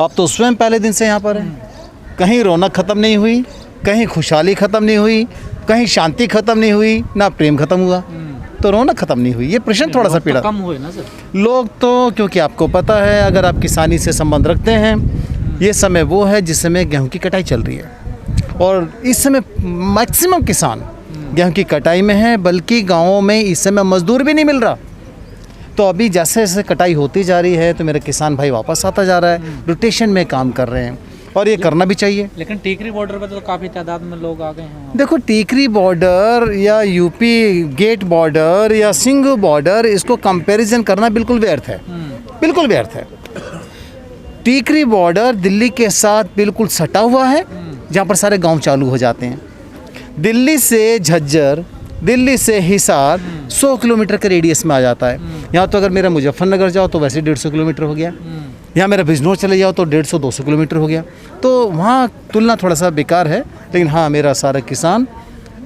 आप तो स्वयं पहले दिन से यहाँ पर हैं। कहीं रौनक ख़त्म नहीं हुई, कहीं खुशहाली ख़त्म नहीं हुई, कहीं शांति ख़त्म नहीं हुई, ना प्रेम ख़त्म हुआ, तो रौनक ख़त्म नहीं हुई। ये प्रश्न थोड़ा सा पीड़ा कम हुए ना सर लोग तो, क्योंकि आपको पता है अगर आप किसानी से संबंध रखते हैं, ये समय वो है जिस समय गेहूं की कटाई चल रही है और इस समय मैक्सिमम किसान गेहूं की कटाई में है, बल्कि गाँवों में इस समय मजदूर भी नहीं मिल रहा। तो अभी जैसे जैसे कटाई होती जा रही है तो मेरा किसान भाई वापस आता जा रहा है, रोटेशन में काम कर रहे हैं और ये करना भी चाहिए। लेकिन टीकरी बॉर्डर पर तो काफ़ी तादाद में लोग आ गए हैं। देखो, टीकरी बॉर्डर या यूपी गेट बॉर्डर या सिंघू बॉर्डर, इसको कंपैरिजन करना बिल्कुल व्यर्थ है, बिल्कुल व्यर्थ है। टीकरी बॉर्डर दिल्ली के साथ बिल्कुल सटा हुआ है, जहाँ पर सारे गांव चालू हो जाते हैं। दिल्ली से झज्जर, दिल्ली से हिसार 100 किलोमीटर के रेडियस में आ जाता है। यहाँ तो अगर मेरा मुजफ्फरनगर जाओ तो वैसे 150 किलोमीटर हो गया, यहाँ मेरा बिजनौर चले जाओ तो 150-200 किलोमीटर हो गया। तो वहाँ तुलना थोड़ा सा बेकार है। लेकिन हाँ, मेरा सारा किसान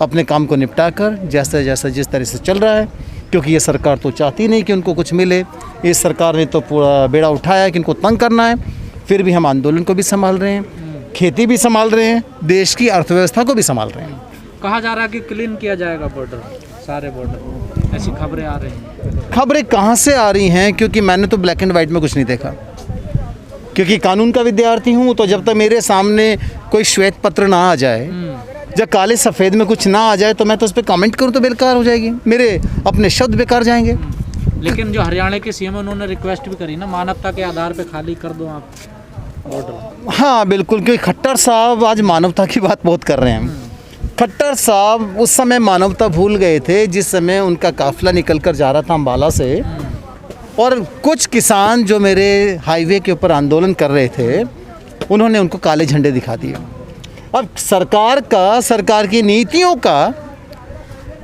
अपने काम को निपटा कर जैसा जैसा जिस तरह से चल रहा है, क्योंकि ये सरकार तो चाहती नहीं कि उनको कुछ मिले। इस सरकार ने तो पूरा बेड़ा उठाया कि इनको तंग करना है। फिर भी हम आंदोलन को भी संभाल रहे हैं, खेती भी संभाल रहे हैं, देश की अर्थव्यवस्था को भी संभाल रहे हैं। कहा जा रहा है कि क्लीन किया जाएगा बॉर्डर, सारे बॉर्डर, ऐसी खबरें आ रही हैं। खबरें कहाँ से आ रही हैं? क्योंकि मैंने तो ब्लैक एंड वाइट में कुछ नहीं देखा, क्योंकि कानून का विद्यार्थी हूँ। तो जब तक मेरे सामने कोई श्वेत पत्र ना आ जाए, जब काले सफ़ेद में कुछ ना आ जाए, तो मैं तो उस पर कमेंट करूँ तो बेकार हो जाएगी, मेरे अपने शब्द बेकार जाएंगे। लेकिन जो हरियाणा के सीएम उन्होंने रिक्वेस्ट भी करी ना, मानवता के आधार पे खाली कर दो आप बॉर्डर। हाँ बिल्कुल, क्योंकि खट्टर साहब आज मानवता की बात बहुत कर रहे हैं। खट्टर साहब उस समय मानवता भूल गए थे जिस समय उनका काफिला निकल कर जा रहा था अम्बाला से, और कुछ किसान जो मेरे हाईवे के ऊपर आंदोलन कर रहे थे, उन्होंने उनको काले झंडे दिखा दिए। अब सरकार की नीतियों का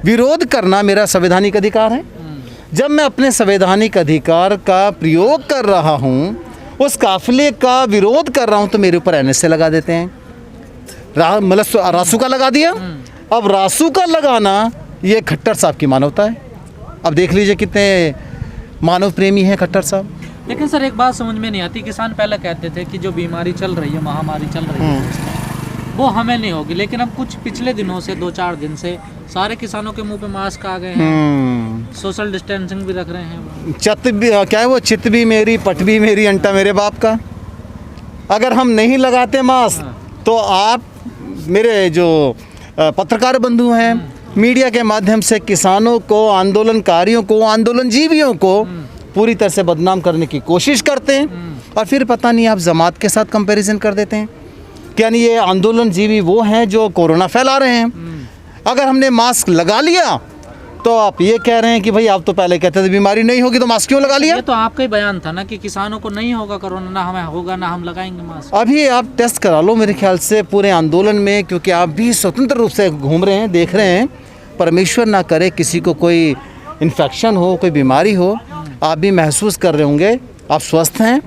विरोध करना मेरा संवैधानिक अधिकार है। जब मैं अपने संवैधानिक अधिकार का प्रयोग कर रहा हूँ, उस काफिले का विरोध कर रहा हूँ, तो मेरे ऊपर NSA लगा देते हैं, मतलब रासू का लगा दिया। अब रासू का लगाना ये खट्टर साहब की मानवता है। अब देख लीजिए कितने मानव प्रेमी हैं खट्टर साहब। लेकिन सर एक बात समझ में नहीं आती, किसान पहले कहते थे कि जो बीमारी चल रही है, महामारी चल रही है, वो हमें नहीं होगी। लेकिन अब कुछ पिछले दिनों से 2-4 दिन से सारे किसानों के मुंह पे मास्क आ गए हैं, सोशल डिस्टेंसिंग भी रख रहे हैं। क्या है वो, चित भी मेरी पट भी मेरी अंटा मेरे बाप का। अगर हम नहीं लगाते मास्क तो आप मेरे जो पत्रकार बंधु हैं, मीडिया के माध्यम से किसानों को, आंदोलनकारियों को, आंदोलनजीवियों को पूरी तरह से बदनाम करने की कोशिश करते हैं। और फिर पता नहीं आप जमात के साथ कंपैरिजन कर देते हैं, यानी ये आंदोलनजीवी वो हैं जो कोरोना फैला रहे हैं। अगर हमने मास्क लगा लिया तो आप ये कह रहे हैं कि भाई आप तो पहले कहते थे बीमारी नहीं होगी, तो मास्क क्यों लगा लिया? ये तो आपका ही बयान था ना कि किसानों को नहीं होगा कोरोना, ना हमें होगा, ना हम लगाएंगे मास्क। अभी आप टेस्ट करा लो मेरे ख्याल से पूरे आंदोलन में, क्योंकि आप भी स्वतंत्र रूप से घूम रहे हैं, देख रहे हैं। परमेश्वर ना करे किसी को कोई इन्फेक्शन हो, कोई बीमारी हो, आप भी महसूस कर रहे होंगे। आप स्वस्थ हैं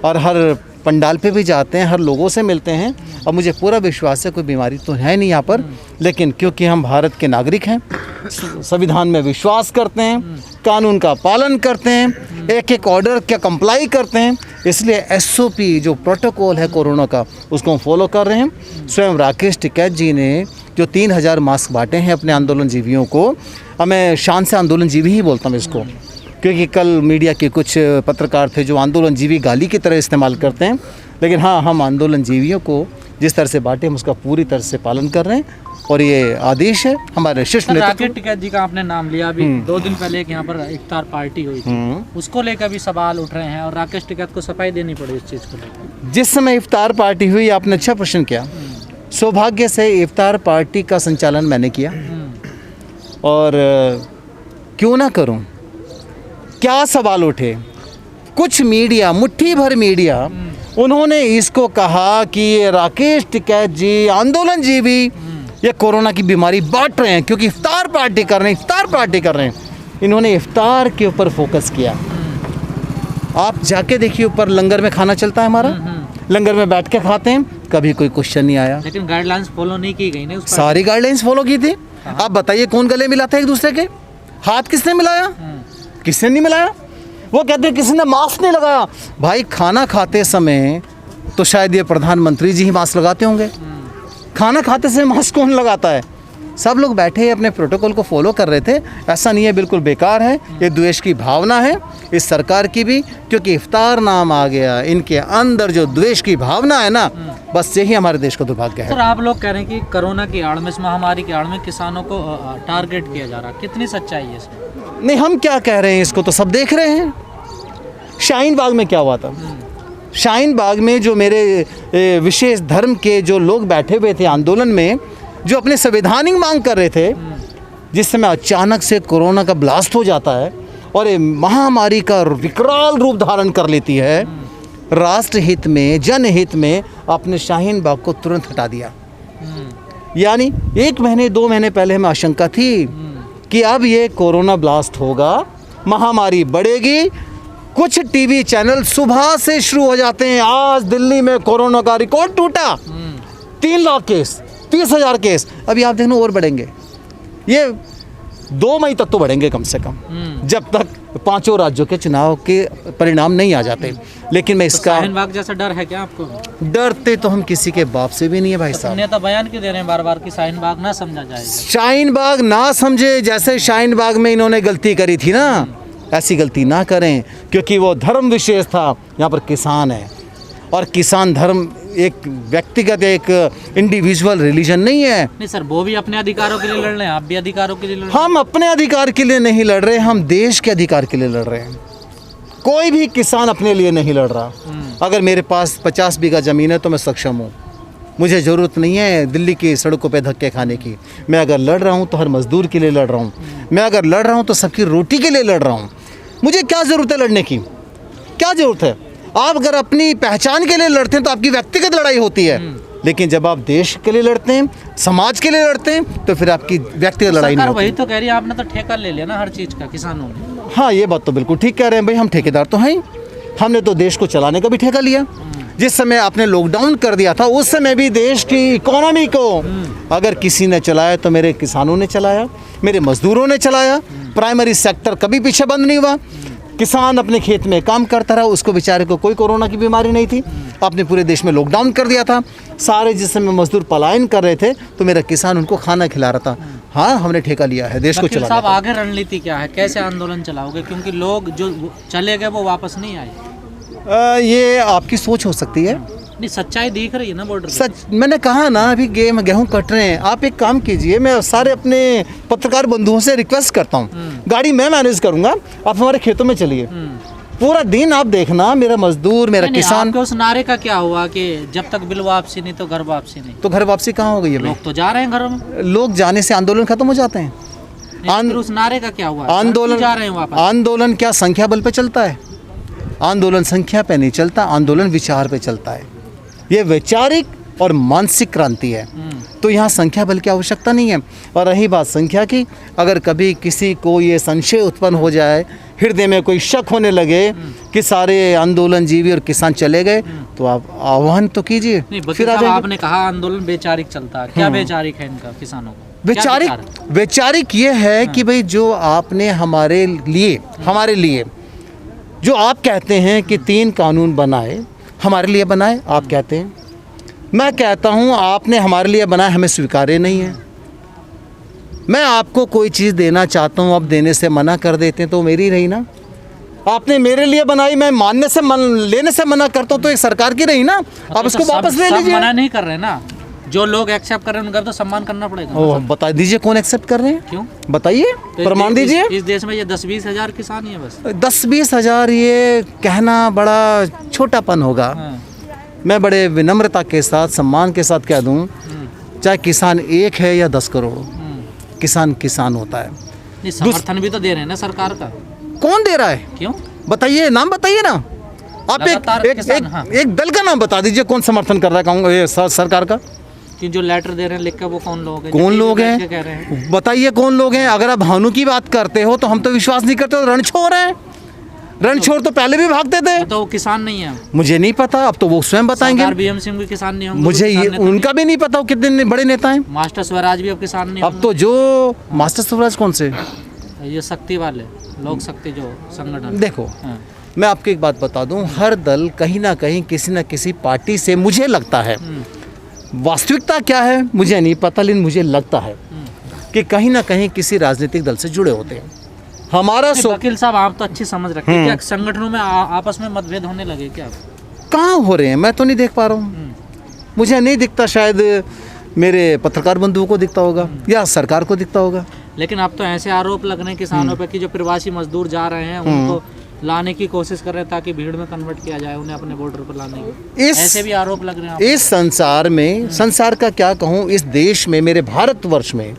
और हर पंडाल पे भी जाते हैं, हर लोगों से मिलते हैं, और मुझे पूरा विश्वास है कोई बीमारी तो है नहीं यहाँ पर। लेकिन क्योंकि हम भारत के नागरिक हैं, संविधान में विश्वास करते हैं, कानून का पालन करते हैं, एक एक ऑर्डर का कंप्लाई करते हैं, इसलिए SOP जो प्रोटोकॉल है कोरोना का, उसको हम फॉलो कर रहे हैं। स्वयं राकेश टिकैत जी ने जो 3000 मास्क बांटे हैं अपने आंदोलनजीवियों को, और मैं शान से आंदोलनजीवी ही बोलता हूँ इसको, क्योंकि कल मीडिया के कुछ पत्रकार थे जो आंदोलनजीवी गाली की तरह इस्तेमाल करते हैं। लेकिन हाँ, हम आंदोलनजीवियों को जिस तरह से बांटे हम उसका पूरी तरह से पालन कर रहे हैं, और ये आदेश है हमारे शीर्ष नेतृत्व। राकेश टिकैत जी का आपने नाम लिया, अभी 2 दिन पहले एक यहाँ पर इफ्तार पार्टी हुई थी, उसको लेकर भी सवाल उठ रहे हैं, और राकेश टिकैत को सफाई देनी पड़ी इस चीज़ को लेकर। जिस समय इफ्तार पार्टी हुई, आपने अच्छा प्रश्न किया। सौभाग्य से इफ्तार पार्टी का संचालन मैंने किया, और क्यों ना करूं, क्या सवाल उठे। कुछ मीडिया, मुट्ठी भर मीडिया, उन्होंने इसको कहा कि ये राकेश टिकैत जी आंदोलनजीवी ये कोरोना की बीमारी बांट रहे हैं क्योंकि इफ्तार पार्टी कर रहे हैं। इन्होंने इफ्तार के ऊपर फोकस किया। आप जाके देखिए, ऊपर लंगर में खाना चलता है हमारा, लंगर में बैठ के खाते हैं, कभी कोई क्वेश्चन नहीं आया। लेकिन गाइडलाइंस फॉलो नहीं की गई ना, सारी गाइडलाइंस फॉलो की थी। आप बताइए कौन गले मिला था एक दूसरे के? हाथ किसने मिलाया? किसने नहीं मिलाया? वो कहते हैं किसी ने मास्क नहीं लगाया। भाई खाना खाते समय तो शायद ये प्रधानमंत्री जी ही मास्क लगाते होंगे। खाना खाते समय मास्क कौन लगाता है? सब लोग बैठे अपने प्रोटोकॉल को फॉलो कर रहे थे। ऐसा नहीं है, बिल्कुल बेकार है, ये द्वेष की भावना है इस सरकार की भी, क्योंकि इफ्तार नाम आ गया, इनके अंदर जो द्वेष की भावना है ना, बस यही हमारे देश का दुर्भाग्य है। सर आप लोग कह रहे हैं कि कोरोना की आड़ में, इस महामारी की आड़ में किसानों को टारगेट किया जा रहा है, कितनी सच्चाई है इसमें? नहीं, हम क्या कह रहे हैं, इसको तो सब देख रहे हैं। शाहीन बाग में क्या हुआ था? शाहीन बाग में जो मेरे विशेष धर्म के जो लोग बैठे हुए थे आंदोलन में, जो अपने संवैधानिक मांग कर रहे थे, जिस समय अचानक से कोरोना का ब्लास्ट हो जाता है और ये महामारी का विकराल रूप धारण कर लेती है, राष्ट्र हित में, जनहित में अपने शाहीन बाग को तुरंत हटा दिया। यानी 1 महीने 2 महीने पहले हमें आशंका थी कि अब ये कोरोना ब्लास्ट होगा, महामारी बढ़ेगी। कुछ टीवी चैनल सुबह से शुरू हो जाते हैं, आज दिल्ली में कोरोना का रिकॉर्ड टूटा, 3 लाख केस, 30,000 केस। अभी आप देखना और बढ़ेंगे, ये 2 मई तक तो बढ़ेंगे कम से कम, जब तक 5 राज्यों के चुनाव के परिणाम नहीं आ जाते। लेकिन मैं इसका शाहीन बाग जैसा डर है क्या आपको? डरते तो हम किसी के बाप से भी नहीं है भाई साहब। नेता बयान क्यों दे रहे हैं बार बार कि शाहीन बाग ना समझा जाएगा? शाहीन बाग ना समझे, जैसे शाहीन बाग में इन्होंने गलती करी थी ना, ऐसी गलती ना करें, क्योंकि वो धर्म विशेष था। यहाँ पर किसान है और किसान धर्म एक व्यक्तिगत, एक इंडिविजुअल रिलीजन नहीं है। नहीं सर, वो भी अपने अधिकारों के लिए लड़ रहे हैं, आप भी अधिकारों के लिए लड़ रहे हैं। हम अपने अधिकार के लिए नहीं लड़ रहे, हम देश के अधिकार के लिए लड़ रहे हैं। कोई भी किसान अपने लिए नहीं लड़ रहा। अगर मेरे पास 50 बीघा ज़मीन है तो मैं सक्षम हूँ, मुझे ज़रूरत नहीं है दिल्ली की सड़कों पे धक्के खाने की। मैं अगर लड़ रहा हूँ तो हर मजदूर के लिए लड़ रहा हूँ, मैं अगर लड़ रहा हूँ तो सबकी रोटी के लिए लड़ रहा हूँ। मुझे क्या ज़रूरत है लड़ने की? क्या ज़रूरत है? आप अगर अपनी पहचान के लिए लड़ते हैं तो आपकी व्यक्तिगत लड़ाई होती है, लेकिन जब आप देश के लिए लड़ते हैं, समाज के लिए लड़ते हैं, तो फिर आपकी व्यक्तिगत लड़ाई नहीं होती। वही तो कह रही है, आपने तो ठेका ले लिया ना हर चीज़ का किसानों ने। हाँ, ये बात तो बिल्कुल ठीक कह रहे हैं भाई, हम ठेकेदार तो हैं। हमने तो देश को चलाने का भी ठेका लिया। जिस समय आपने लॉकडाउन कर दिया था, उस समय भी देश की इकोनॉमी को अगर किसी ने चलाया तो मेरे किसानों ने चलाया, मेरे मजदूरों ने चलाया। प्राइमरी सेक्टर कभी पीछे बंद नहीं हुआ। किसान अपने खेत में काम करता रहा, उसको बेचारे को कोई कोरोना की बीमारी नहीं थी। आपने पूरे देश में लॉकडाउन कर दिया था, सारे जिस समय मजदूर पलायन कर रहे थे तो मेरा किसान उनको खाना खिला रहा था। हाँ, हमने ठेका लिया है देश को चलाने का। साहब आगे रणनीति क्या है, कैसे आंदोलन चलाओगे? क्योंकि लोग जो चले गए वो वापस नहीं आए। ये आपकी सोच हो सकती है। नहीं, सच्चाई दिख रही है ना बॉर्डर। सच, मैंने कहा ना, अभी गेहूं कट रहे हैं। आप एक काम कीजिए, मैं सारे अपने पत्रकार बंधुओं से रिक्वेस्ट करता हूँ, गाड़ी मैं मैनेज करूंगा, आप हमारे खेतों में चलिए, पूरा दिन आप देखना, मेरा मजदूर, मेरा किसान। आपके उस नारे का क्या हुआ कि जब तक बिल वापसी नहीं तो घर वापसी नहीं? तो घर वापसी कहाँ हो गई है? लोग तो जा रहे हैं घरों में। लोग जाने से आंदोलन खत्म हो जाते हैं। उस नारे का क्या हुआ? आंदोलन जा रहे हैं वापस। आंदोलन क्या संख्या बल पे चलता है? आंदोलन संख्या पे नहीं चलता, आंदोलन विचार पे चलता है। ये वैचारिक और मानसिक क्रांति है, तो यहाँ संख्या बल की आवश्यकता नहीं है। और रही बात संख्या की, अगर कभी किसी को ये संशय उत्पन्न हो जाए, हृदय में कोई शक होने लगे कि सारे आंदोलन जीवी और किसान चले गए, तो आप आह्वान तो कीजिए। फिर आपने कहा आंदोलन वैचारिक चलता है, क्या वैचारिक है इनका किसानों का? वैचारिक ये है कि भाई जो आपने हमारे लिए जो आप कहते हैं कि 3 कानून बनाए, हमारे लिए बनाए, आप कहते हैं। मैं कहता हूं आपने हमारे लिए बनाए, हमें स्वीकार्य नहीं है। मैं आपको कोई चीज़ देना चाहता हूं, अब देने से मना कर देते हैं तो मेरी रही ना। आपने मेरे लिए बनाई, मैं लेने से मना करता हूं तो एक सरकार की रही ना। आप इसको वापस ले लीजिए। मना नहीं कर रहे ना, जो लोग एक्सेप्ट कर रहे हैं उनका तो सम्मान करना पड़ेगा। ओ, बता दीजिए कौन एक्सेप्ट कर रहे हैं? क्यों बताइए, प्रमाण दीजिए। इस देश में ये 10-20 हज़ार किसान ही है बस। 10-20 हज़ार ये कहना बड़ा छोटापन होगा। मैं बड़े विनम्रता के साथ, सम्मान के साथ कह दूं, चाहे किसान 1 है या 10 करोड़, किसान होता है। समर्थन भी तो दे रहे हैं ना सरकार का। कौन दे रहा है? क्यों बताइए, नाम बताइए ना। आप एक दल का नाम बता दीजिए, कौन समर्थन कर रहा है सरकार का? कि जो लेटर दे रहे हैं लिख कर, वो कौन लोग हैं? कौन लोग हैं बताइए, कौन लोग हैं? अगर आप भानु की बात करते हो तो हम तो विश्वास नहीं करते। रणछोड़ हैं, रणछोड़ तो पहले भी भागते थे। तो वो किसान नहीं है? मुझे नहीं पता, अब तो वो स्वयं बताएंगे। बीएम सिंह भी किसान नहीं होंगे? मुझे ये उनका भी नहीं पता, वो कितने बड़े नेता हैं। मास्टर स्वराज भी अब किसान नहीं। अब तो जो मास्टर स्वराज कौन से? ये शक्ति वाले लोक शक्ति जो संगठन। देखो हाँ। मैं आपको एक बात बता दूं, हर दल कहीं ना कहीं किसी न किसी पार्टी से, मुझे लगता है, वास्तविकता क्या है मुझे नहीं पता, लेकिन मुझे लगता है कि कहीं ना कहीं किसी राजनीतिक दल से जुड़े होते हैं। हमारा वकील साहब आप तो अच्छी समझ रखते हैं, क्या संगठनों में आपस में मतभेद होने लगे क्या? कहाँ हो रहे हैं, मैं तो नहीं देख पा रहा हूँ, मुझे नहीं दिखता, शायद मेरे पत्रकार बंधुओं को दिखता होगा या सरकार को दिखता होगा। लेकिन अब तो ऐसे आरोप लग रहे हैं किसानों पे कि जो प्रवासी मजदूर जा रहे हैं उनको लाने की कोशिश कर रहे हैं ताकि भीड़ में कन्वर्ट किया जाए उन्हें अपने बॉर्डर पर लाने की, ऐसे भी आरोप लग रहे हैं। इस संसार में, संसार का क्या कहूँ, इस देश में, मेरे भारतवर्ष में,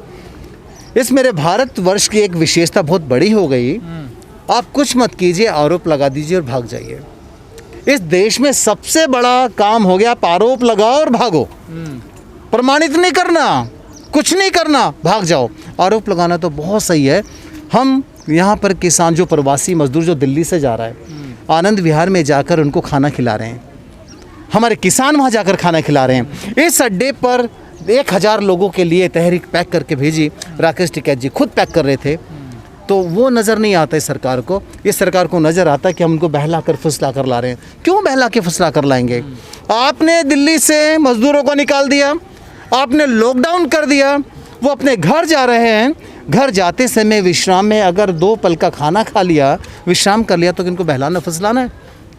इस मेरे भारतवर्ष की एक विशेषता बहुत बड़ी हो गई। आप कुछ मत कीजिए, आरोप लगा दीजिए और भाग जाइए। इस देश में सबसे बड़ा काम हो गया, आप आरोप लगाओ और भागो, प्रमाणित नहीं करना, कुछ नहीं करना, भाग जाओ। आरोप लगाना तो बहुत सही है। हम यहाँ पर किसान जो प्रवासी मजदूर जो दिल्ली से जा रहा है, आनंद विहार में जाकर उनको खाना खिला रहे हैं, हमारे किसान वहाँ जाकर खाना खिला रहे हैं। इस अड्डे पर 1000 लोगों के लिए तहरीक पैक करके भेजी, राकेश टिकैत जी खुद पैक कर रहे थे। तो वो नज़र नहीं आता इस सरकार को। इस सरकार को नज़र आता है कि हम उनको बहला कर फुसला कर ला रहे हैं। क्यों बहला के फुसला कर लाएंगे? आपने दिल्ली से मजदूरों को निकाल दिया, आपने लॉकडाउन कर दिया, वो अपने घर जा रहे हैं। घर जाते समय विश्राम में अगर 2 पल का खाना खा लिया, विश्राम कर लिया, तो इनको बहलाना फुसलाना है,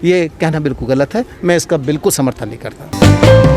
ये कहना बिल्कुल गलत है। मैं इसका बिल्कुल समर्थन नहीं करता।